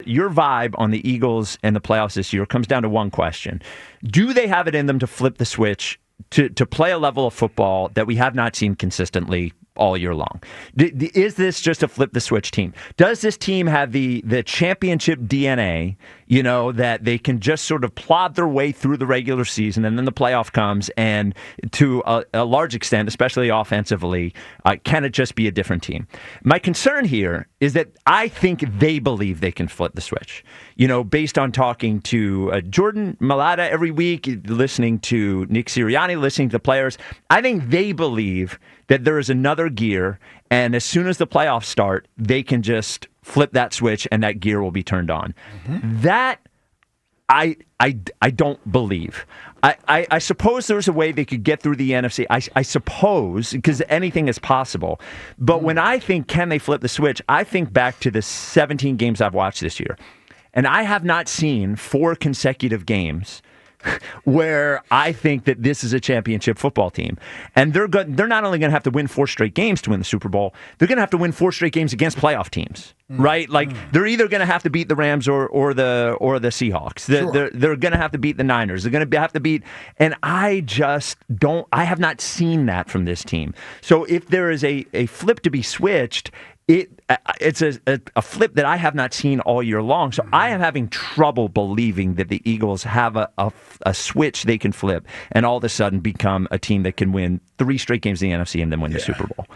your vibe on the Eagles and the playoffs this year comes down to one question. Do they have it in them to flip the switch to play a level of football that we have not seen consistently all year long? Is this just a flip the switch team? Does this team have the championship DNA, that they can just sort of plod their way through the regular season, and then the playoff comes, and to a large extent, especially offensively, can it just be a different team? My concern here is that I think they believe they can flip the switch. Based on talking to Jordan Mailata every week, listening to Nick Sirianni, listening to the players, I think they believe that there is another gear, and as soon as the playoffs start, they can just flip that switch and that gear will be turned on. Mm-hmm. That I don't believe. I suppose there's a way they could get through the NFC. I suppose, because anything is possible. But when I think, can they flip the switch, I think back to the 17 games I've watched this year. And I have not seen 4 consecutive games where I think that this is a championship football team. And they're not only going to have to win 4 straight games to win the Super Bowl, they're going to have to win 4 straight games against playoff teams, right? Like, they're either going to have to beat the Rams or the Seahawks. They're going to have to beat the Niners. They're going to have to beat, and I have not seen that from this team. So if there is a flip to be switched, it's a flip that I have not seen all year long. So I am having trouble believing that the Eagles have a switch they can flip and all of a sudden become a team that can win 3 straight games in the NFC and then win the Super Bowl.